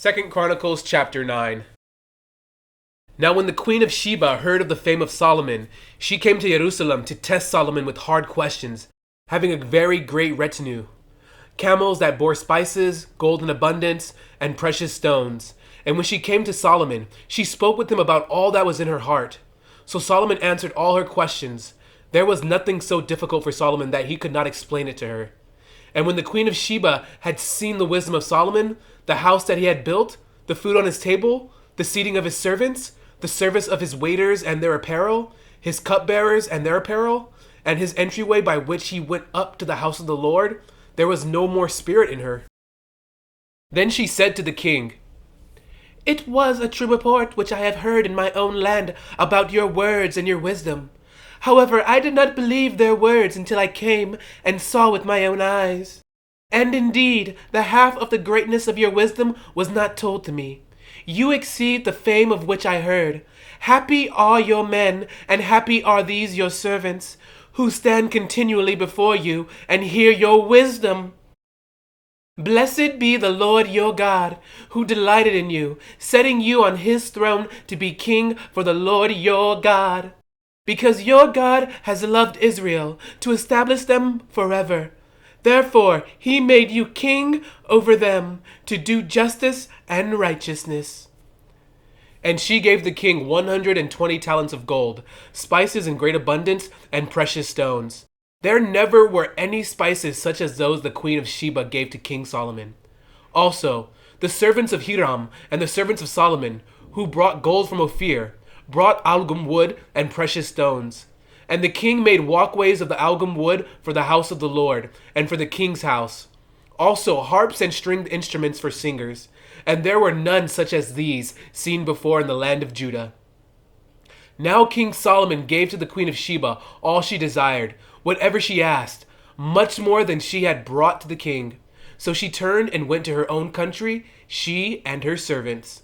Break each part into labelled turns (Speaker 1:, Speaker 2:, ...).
Speaker 1: 2 Chronicles chapter 9. Now when the queen of Sheba heard of the fame of Solomon, she came to Jerusalem to test Solomon with hard questions, having a very great retinue, camels that bore spices, gold in abundance, and precious stones. And when she came to Solomon, she spoke with him about all that was in her heart. So Solomon answered all her questions. There was nothing so difficult for Solomon that he could not explain it to her. And when the queen of Sheba had seen the wisdom of Solomon, the house that he had built, the food on his table, the seating of his servants, the service of his waiters and their apparel, his cupbearers and their apparel, and his entryway by which he went up to the house of the Lord, there was no more spirit in her. Then she said to the king, "It was a true report which I have heard in my own land about your words and your wisdom. However, I did not believe their words until I came and saw with my own eyes. And indeed, the half of the greatness of your wisdom was not told to me. You exceed the fame of which I heard. Happy are your men, and happy are these your servants, who stand continually before you and hear your wisdom. Blessed be the Lord your God, who delighted in you, setting you on his throne to be king for the Lord your God. Because your God has loved Israel, to establish them forever. Therefore he made you king over them, to do justice and righteousness." And she gave the king 120 talents of gold, spices in great abundance, and precious stones. There never were any spices such as those the queen of Sheba gave to King Solomon. Also, the servants of Hiram and the servants of Solomon, who brought gold from Ophir, brought algum wood and precious stones. And the king made walkways of the algum wood for the house of the Lord, and for the king's house. Also harps and stringed instruments for singers. And there were none such as these seen before in the land of Judah. Now King Solomon gave to the queen of Sheba all she desired, whatever she asked, much more than she had brought to the king. So she turned and went to her own country, she and her servants.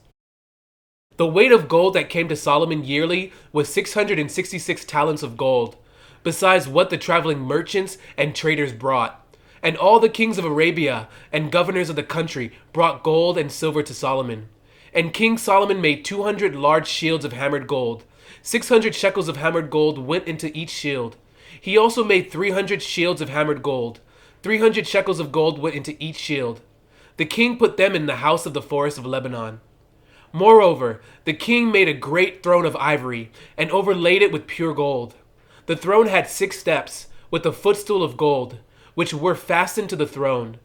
Speaker 1: The weight of gold that came to Solomon yearly was 666 talents of gold, besides what the traveling merchants and traders brought. And all the kings of Arabia and governors of the country brought gold and silver to Solomon. And King Solomon made 200 large shields of hammered gold. 600 shekels of hammered gold went into each shield. He also made 300 shields of hammered gold. 300 shekels of gold went into each shield. The king put them in the house of the forest of Lebanon. Moreover, the king made a great throne of ivory, and overlaid it with pure gold. The throne had 6 steps, with a footstool of gold, which were fastened to the throne.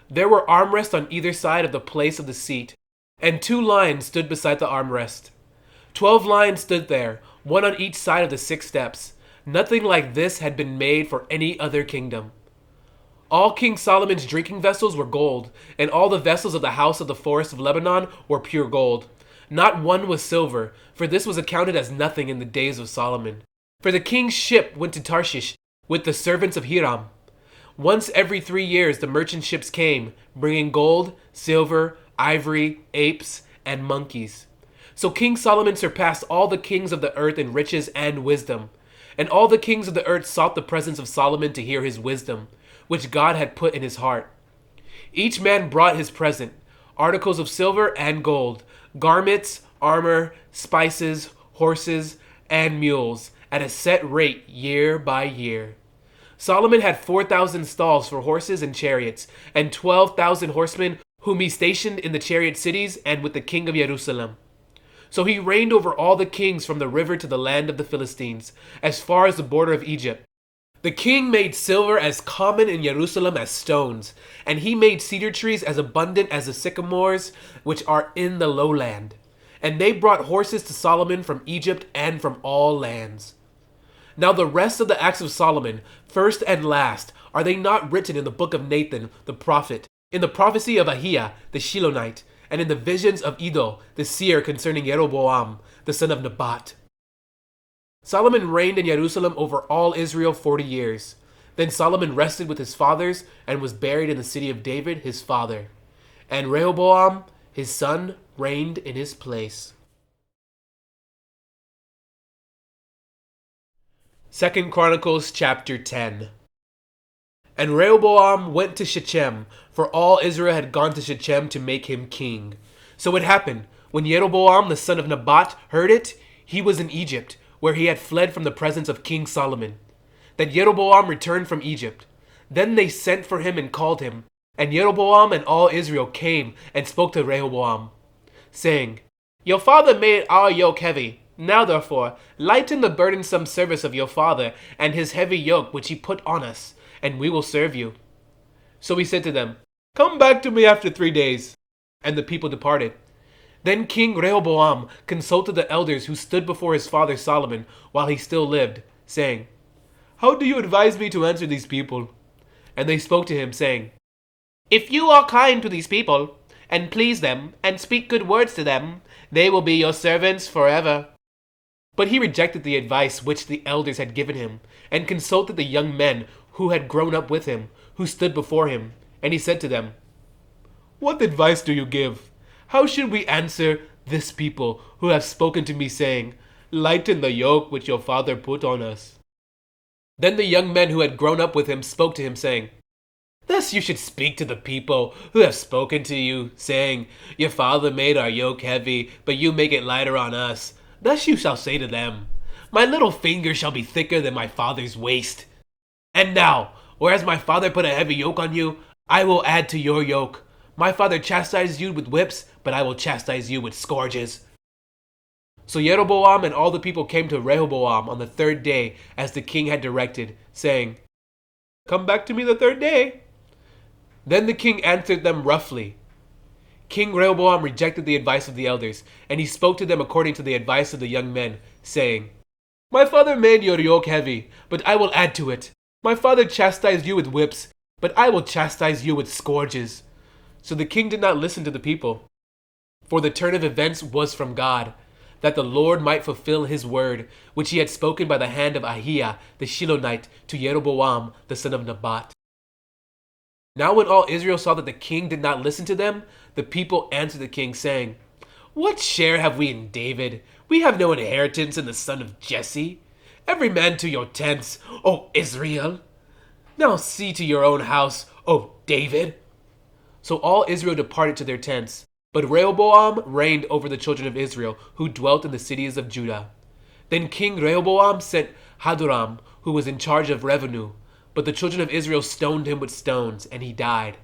Speaker 1: There were armrests on either side of the place of the seat, and 2 lions stood beside the armrest. 12 lions stood there, one on each side of the 6 steps. Nothing like this had been made for any other kingdom. All King Solomon's drinking vessels were gold, and all the vessels of the house of the forest of Lebanon were pure gold. Not one was silver, for this was accounted as nothing in the days of Solomon. For the king's ship went to Tarshish with the servants of Hiram. Once every 3 years the merchant ships came, bringing gold, silver, ivory, apes, and monkeys. So King Solomon surpassed all the kings of the earth in riches and wisdom. And all the kings of the earth sought the presence of Solomon to hear his wisdom, which God had put in his heart. Each man brought his present, articles of silver and gold, garments, armor, spices, horses, and mules, at a set rate year by year. Solomon had 4,000 stalls for horses and chariots, and 12,000 horsemen whom he stationed in the chariot cities and with the king of Jerusalem. So he reigned over all the kings from the river to the land of the Philistines, as far as the border of Egypt. The king made silver as common in Jerusalem as stones, and he made cedar trees as abundant as the sycamores which are in the lowland. And they brought horses to Solomon from Egypt and from all lands. Now the rest of the acts of Solomon, first and last, are they not written in the book of Nathan the prophet, in the prophecy of Ahiah the Shilonite, and in the visions of Iddo the seer concerning Jeroboam the son of Nebat? Solomon reigned in Jerusalem over all Israel 40 years. Then Solomon rested with his fathers and was buried in the city of David his father. And Rehoboam his son reigned in his place. 2 Chronicles chapter 10. And Rehoboam went to Shechem, for all Israel had gone to Shechem to make him king. So it happened, when Jeroboam the son of Nebat heard it, he was in Egypt, where he had fled from the presence of King Solomon, that Jeroboam returned from Egypt. Then they sent for him and called him. And Jeroboam and all Israel came and spoke to Rehoboam, saying, Your father made our yoke heavy. Now therefore, lighten the burdensome service of your father and his heavy yoke which he put on us, and we will serve you. So he said to them, Come back to me after 3 days. And the people departed. Then King Rehoboam consulted the elders who stood before his father Solomon while he still lived, saying, How do you advise me to answer these people? And they spoke to him, saying, If you are kind to these people, and please them, and speak good words to them, they will be your servants forever. But he rejected the advice which the elders had given him, and consulted the young men who had grown up with him, who stood before him. And he said to them, What advice do you give? How should we answer this people who have spoken to me, saying, Lighten the yoke which your father put on us? Then the young men who had grown up with him spoke to him, saying, Thus you should speak to the people who have spoken to you, saying, Your father made our yoke heavy, but you make it lighter on us. Thus you shall say to them, My little finger shall be thicker than my father's waist. And now, whereas my father put a heavy yoke on you, I will add to your yoke. My father chastised you with whips, but I will chastise you with scourges. So Jeroboam and all the people came to Rehoboam on the 3rd day, as the king had directed, saying, Come back to me the 3rd day. Then the king answered them roughly. King Rehoboam rejected the advice of the elders, and he spoke to them according to the advice of the young men, saying, My father made your yoke heavy, but I will add to it. My father chastised you with whips, but I will chastise you with scourges. So the king did not listen to the people. For the turn of events was from God, that the Lord might fulfill his word, which he had spoken by the hand of Ahiah the Shilonite to Jeroboam the son of Nebat. Now when all Israel saw that the king did not listen to them, the people answered the king, saying, What share have we in David? We have no inheritance in the son of Jesse. Every man to your tents, O Israel. Now see to your own house, O David. So all Israel departed to their tents, but Rehoboam reigned over the children of Israel, who dwelt in the cities of Judah. Then King Rehoboam sent Hadoram, who was in charge of revenue, but the children of Israel stoned him with stones, and he died.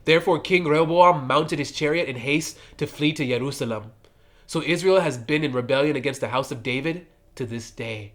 Speaker 1: Therefore King Rehoboam mounted his chariot in haste to flee to Jerusalem. So Israel has been in rebellion against the house of David to this day.